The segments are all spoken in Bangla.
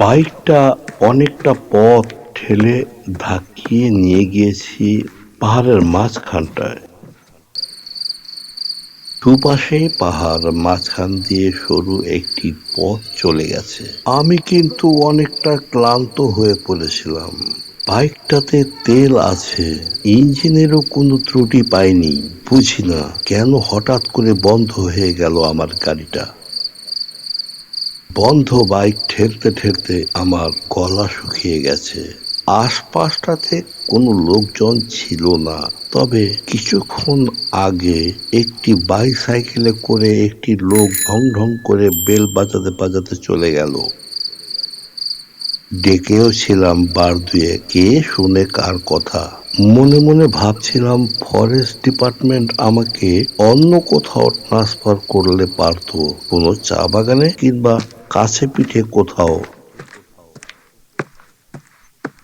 বাইকটা অনেকটা পথ ঠেলে ধাক্কিয়ে নিয়ে গিয়েছি পাহাড়ের মাঝখানটায়। দুপাশে পাহাড়, মাঝখান দিয়ে সরু একটি পথ চলে গেছে। আমি কিন্তু অনেকটা ক্লান্ত হয়ে পড়েছিলাম। বাইকটাতে তেল আছে, ইঞ্জিনেরও কোনো ত্রুটি পাইনি। বুঝি না কেন হঠাৎ করে বন্ধ হয়ে গেল আমার গাড়িটা। বন্ধ বাইক ঠেলতে ঠেলতে আমার গলা শুকিয়ে গেছে। আশপাশটাতে কোনো লোকজন ছিল না, তবে কিছুক্ষণ আগে একটি বাইসাইকেলে করে একটি লোক ঢং ঢং করে বেল বাজাতে বাজাতে চলে গেল। ডেকেও ছিলাম বার দুয়ে, কে শুনে কার কথা। মনে মনে ভাবছিলাম ফরেস্ট ডিপার্টমেন্ট আমাকে অন্য কোথাও ট্রান্সফার করলে পারতো, কোনো চা বাগানে কিংবা কাছে পিঠে কোথাও।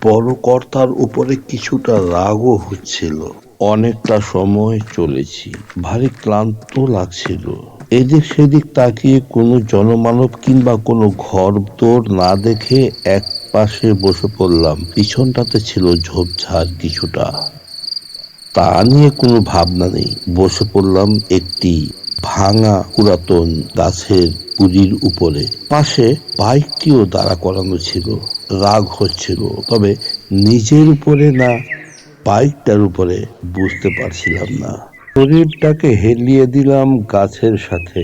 বড় কর্তার উপরে কিছুটা রাগও হচ্ছিল। অনেকটা সময় চলেছি, ভারী ক্লান্ত লাগছিল। এদিক সেদিক তাকিয়ে কোনো জনমানব কিংবা কোনো ঘর দোর না দেখে এক পাশে বসে পড়লাম। পিছনটাতে ছিল ঝোপঝাড় কিছুটা, তা নিয়ে কোনো ভাবনা নেই। বসে পড়লাম একটি ভাঙা পুরাতন গাছের গুড়ির উপরে। পাশে বাইকটিও দাঁড়া করানো ছিল। রাগ হচ্ছিল, তবে নিজের উপরে না বাইকটার উপরে বুঝতে পারছিলাম না। শরীরটাকে হেলিয়ে দিলাম গাছের সাথে।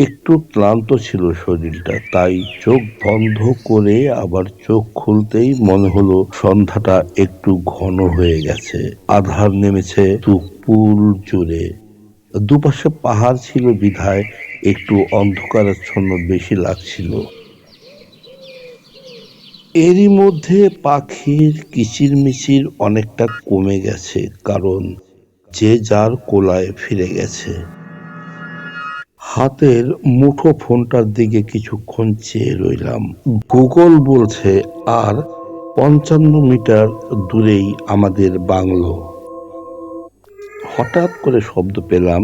একটু ক্লান্ত ছিল শরীরটা, তাই চোখ বন্ধ করে আবার চোখ খুলতেই মনে হলো সন্ধ্যাটা একটু ঘন হয়ে গেছে। আঁধার নেমেছে দুপুর জুড়ে। দুপাশে পাহাড় ছিল বিধায় একটু অন্ধকারাচ্ছন্ন বেশি লাগছিল। এরই মধ্যে পাখির কিচিরমিচির অনেকটা কমে গেছে, কারণ যে যার কোলায় ফিরে গেছে। হাতের মুঠো ফোনটার দিকে কিছুক্ষণ চেয়ে রইলাম। গুগল বলছে আর ৫৫ মিটার দূরেই আমাদের বাংলো। হঠাৎ করে শব্দ পেলাম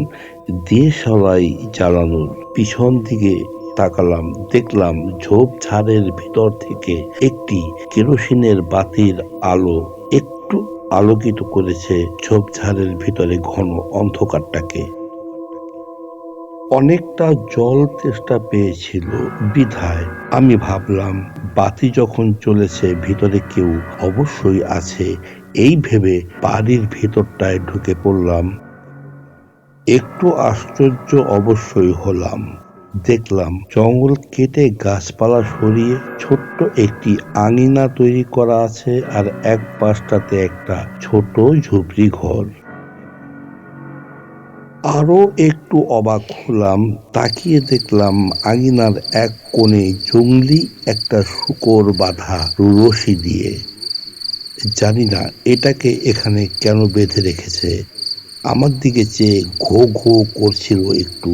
দেশলাই জ্বালানোর। পিছন দিকে তাকালাম, দেখলাম ঝোপঝাড়ের ভিতর থেকে একটি কেরোসিনের বাতির আলো একটু আলোকিত করেছে ঝোপঝাড়ের ভিতরে ঘন অন্ধকারটাকে। অনেকটা জল তেষ্টা পেয়েছিল বিধায় আমি ভাবলাম বাতি যখন চলেছে ভিতরে কেউ অবশ্যই আছে। এই ভেবে বাড়ির ভিতরটায় ঢুকে পড়লাম। একটু আশ্চর্য অবশ্যই হলাম। দেখলাম জঙ্গল কেটে গাছপালা সরিয়ে ছোট্ট একটি আঙিনা তৈরি করা আছে, আর এক পাশটাতে একটা ছোট ঝুপড়ি ঘর। আরো একটু অবাক হলাম, তাকিয়ে দেখলাম আঙিনার এক কোণে জংলি একটা শূকর বাঁধা রশি দিয়ে। জানি না এটাকে এখানে কেন বেঁধে রেখেছে। আমার দিকে চেয়ে ঘো ঘো করছিল একটু।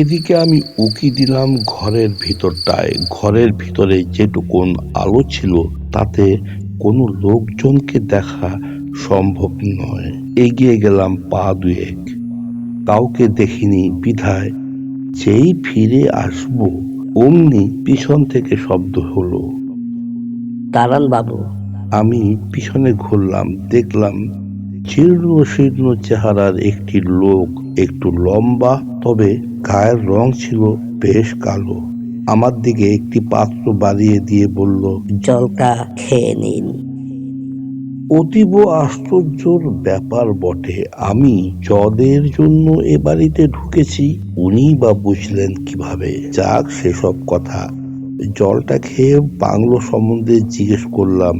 এদিকে আমি উকি দিলাম ঘরের ভিতরটায়। ঘরের ভিতরে যেটুকুন আলো ছিল তাতে কোনো লোকজনকে দেখা সম্ভব নয়। এগিয়ে গেলাম পা দুয়েক, কাউকে দেখিনি বিধায় যেই ফিরে আসবো অমনি পিছন থেকে শব্দ হলো, দাঁড়ান বাবু। আমি পিছনে ঘুরলাম, দেখলাম জীর্ণ শীর্ণ চেহারার একটি লোক, একটু লম্বা, তবে গায়ের রং ছিল বেশ কালো। আমার দিকে একটি পাত্র বাড়িয়ে দিয়ে বলল, জলটা খেয়ে নিন। অতীব আশ্চর্যর ব্যাপার বটে। আমি জলের জন্য এ বাড়িতে ঢুকেছি, উনি বা বুঝলেন কিভাবে? যাক, সেসব কথা। জলটা খেয়ে বাংলো সম্বন্ধে জিজ্ঞেস করলাম।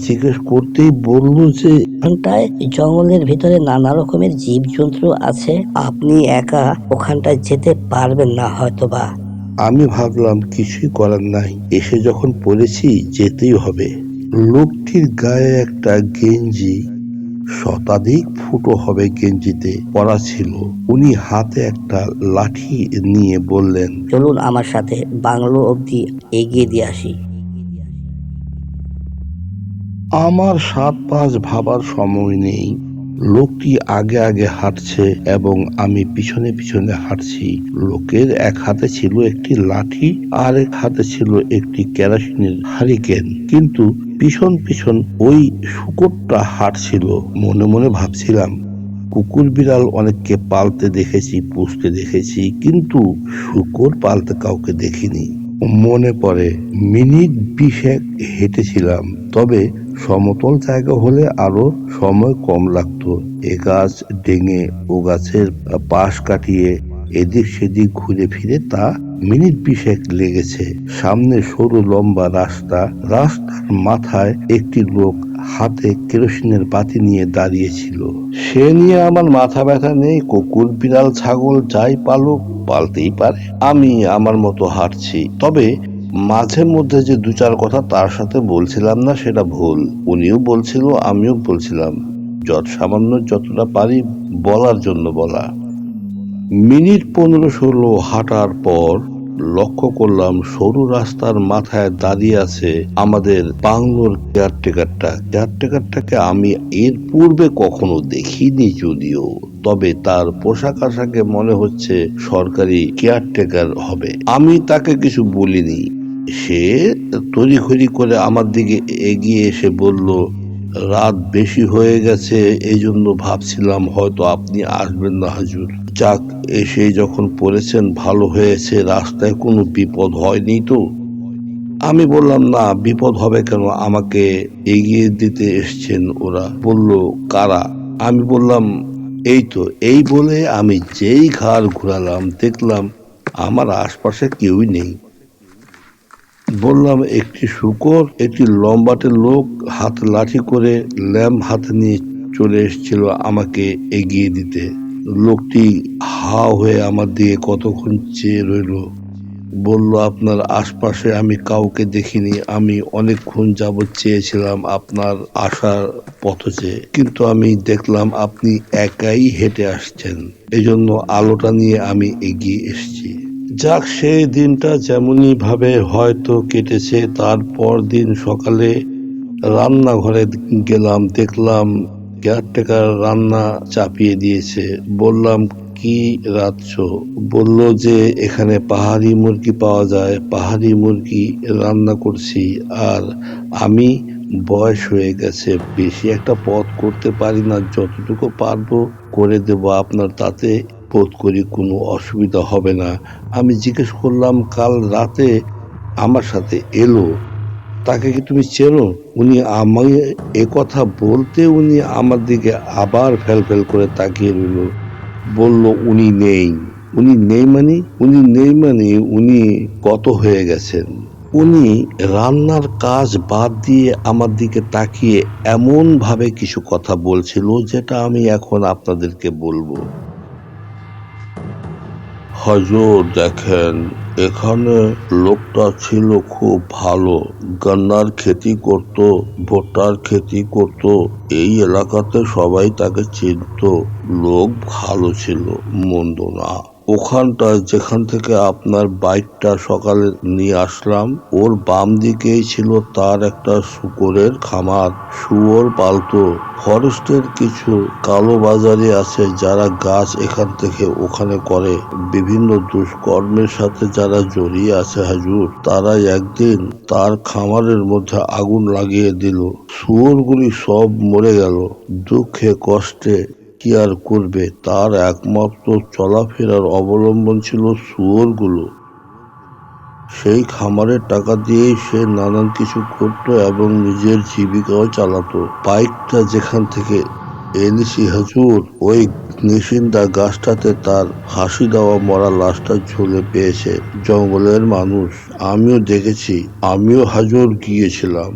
জিজ্ঞেস করতেই বলল যে ওখানটায় জঙ্গলের ভিতরে নানা রকমের জীবজন্তু আছে, আপনি একা ওখানটায় যেতে পারবেন না হয়তোবা। আমি ভাবলাম কিছুই করার নাই, এসে যখন পড়েছি যেতেই হবে। লোকটির গায়ে একটা গেঞ্জি, শতাধিক ফুটো হবে গেঞ্জিতে পরা ছিল। উনি হাতে একটা লাঠি নিয়ে বললেন, চলুন আমার সাথে, বাংলো অবধি এগিয়ে দিয়ে আসি। আমার ৭-৫ ভাবার সময় নেই। লোকটি আগে আগে হাঁটছে এবং আমি পিছনে পিছনে হাঁটছি। লোকের এক হাতে ছিল একটি লাঠি আর এক হাতে ছিল একটি কেরোসিনের হারিকেন, কিন্তু পিছন পিছন ওই শূকরটা হাঁটছিল। মনে মনে ভাবছিলাম, কুকুর বিড়াল অনেককে পালতে দেখেছি, পুষতে দেখেছি, কিন্তু শূকর পালতে কাউকে দেখিনি। মনে পড়ে মিনিট 20 হেঁটেছিলাম, তবে সমতল জায়গা হলে আরো সময় কম লাগতো। এ গাছ ডেঙে ও গাছের পাশ কাটিয়ে এদিক সেদিক ঘুরে ফিরে তা মিনিট 20 লেগেছে। সামনে সরু লম্বা রাস্তা, রাস্তার মাথায় একটি লোক হাতে কেরোসিনের বাতি নিয়ে দাঁড়িয়েছিল। সে নিয়ে আমার মাথা ব্যথা নেই। কুকুর বিড়াল ছাগল যাই পালুক, পালতেই পারে। আমি আমার মতো হাঁটছি, তবে মাঝে মধ্যে যে দু চার কথা তার সাথে বলছিলাম না সেটা ভুল। উনিও বলছিল, আমিও বলছিলাম, সামান্য যতটা পারি বলার জন্য বলা। মিনিট 15-16 হাঁটার পর লক্ষ্য করলাম সরু রাস্তার মাথায় দাঁড়িয়ে আছে আমাদের বাংলোর কেয়ারটেকারটাকে আমি এর পূর্বে কখনো দেখিনি যদিও, তবে তার পোশাক আশাকে মনে হচ্ছে সরকারি কেয়ারটেকার হবে। আমি তাকে কিছু বলিনি। সে তড়িঘড়ি করে আমার দিকে এগিয়ে এসে বলল, রাত বেশি হয়ে গেছে, এই জন্য ভাবছিলাম হয়তো আপনি আসবেন না হুজুর। যাক, এসে যখন পড়েছেন ভালো হয়েছে, রাস্তায় কোনো বিপদ হয়নি তো? আমি বললাম, না, বিপদ হবে কেন, আমাকে এগিয়ে দিতে এসছেন ওরা। বলল, কারা? আমি বললাম, এই তো। এই বলে আমি যেই ঘাড় ঘুরালাম দেখলাম আমার আশপাশে কেউই নেই। বললাম, একটি শূকর। একটি লম্বাটে লোক হাতে লাঠি করে ল্যাম্প হাতে নিয়ে চলে এসেছিল আমাকে এগিয়ে দিতে। লোকটি হা হয়ে আমার দিকে কতক্ষণ চেয়ে রইল। বলল, আপনার আশপাশে আমি কাউকে দেখিনি। আমি অনেকক্ষণ যাবৎ চেয়েছিলাম আপনার আসার পথ চেয়ে, কিন্তু আমি দেখলাম আপনি একাই হেঁটে আসছেন, এজন্য আলোটা নিয়ে আমি এগিয়ে এসেছি। যাক, সেই দিনটা যেমনই ভাবে হয়তো কেটেছে। তারপর দিন সকালে রান্নাঘরে গেলাম, দেখলাম কেয়ারটেকার রান্না চাপিয়ে দিয়েছে। বললাম, কি রাঁধছো? বলল যে এখানে পাহাড়ি মুরগি পাওয়া যায়, পাহাড়ি মুরগি রান্না করছি। আর আমি বয়স হয়ে গেছে, বেশি একটা পদ করতে পারি না, যতটুকু পারবো করে দেব আপনার, তাতে বোধ করি কোনো অসুবিধা হবে না। আমি জিজ্ঞেস করলাম, কাল রাতে আমার সাথে এলো, তাকে কি তুমি চেনো? উনি আমায় এ কথা বলতে উনি আমার দিকে আবার ফেল ফেল করে তাকিয়ে রইল। বলল, উনি নেই। উনি নেই মানে? উনি নেই মানে উনি কত হয়ে গেছেন। উনি রান্নার কাজ বাদ দিয়ে আমার দিকে তাকিয়ে এমন ভাবে কিছু কথা বলছিল যেটা আমি এখন আপনাদেরকে বলবো। হজুর, দেখেন, এখানে লোকটা ছিল খুব ভালো। গন্নার খেতি করত, ভুট্টার খেতি করত। এই এলাকাতে সবাই তাকে চিনত। লোক ভালো ছিল, মন্দ না। ওখানটায় যেখান থেকে আপনার বাইকটা সকালে নিয়ে আসলাম, ওর বাম দিকেই ছিল তার একটা শূকরের খামার। শুয়োর পালতো। ফরেস্টের কিছু কালো বাজারি আছে যারা গাছ এখান থেকে ওখানে করে। বিভিন্ন দুষ্কর্মের সাথে যারা জড়িয়ে আছে হুজুর, তারাই একদিন তার খামারের মধ্যে আগুন লাগিয়ে দিল। শুয়োরগুলি সব মরে গেল। দুঃখে কষ্টে কি আর করবে, তার একমাত্র চলাফেরার অবলম্বন ছিল শুয়োরগুলো। সেই খামারের টাকা দিয়েই সে নানান কিছু করত এবং নিজের জীবিকাও চালাতো। বাইকটা যেখান থেকে এনেছি হুজুর, ওই নিশিন্দা গাছটাতে তার ফাঁসি দেওয়া মরা লাশটা ঝুলে পেয়েছে জঙ্গলের মানুষ। আমিও দেখেছি, আমিও হুজুর গিয়েছিলাম।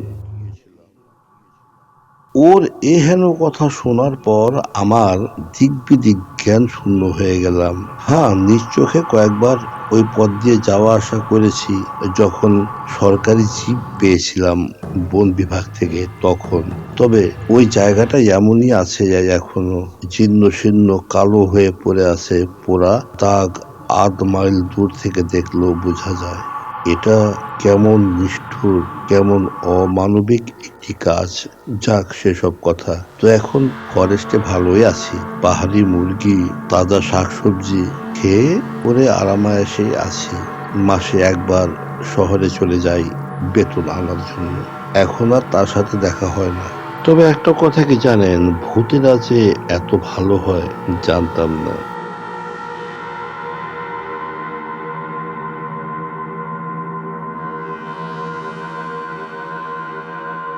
ওর এহেন কথা শোনার পর আমার দিকবিদিক জ্ঞান শূন্য হয়ে গেলাম। হ্যাঁ, নিজ চোখে কয়েকবার ওই পথ দিয়ে যাওয়া আসা করেছি, যখন সরকারি জিপ পেয়েছিলাম বন বিভাগ থেকে তখন। তবে ওই জায়গাটা এমনই আছে, এখনো জীর্ণ শীর্ণ কালো হয়ে পড়ে আছে। পোড়া দাগ 1/2 মাইল দূর থেকে দেখলেও বোঝা যায়। এটা কেমন নিষ্ঠুর, কেমন অমানবিক একটি কাজ। যাক সেসব কথা, তো এখন ফরেস্টে ভালোই আছি। পাহাড়ি মুরগি, তাজা শাকসবজি খেয়ে পরে আরামায়েশে আছি। মাসে একবার শহরে চলে যাই বেতন আনার জন্য। এখন আর তার সাথে দেখা হয় না। তবে একটা কথা কি জানেন, ভূতেরা যে এত ভালো হয় জানতাম না।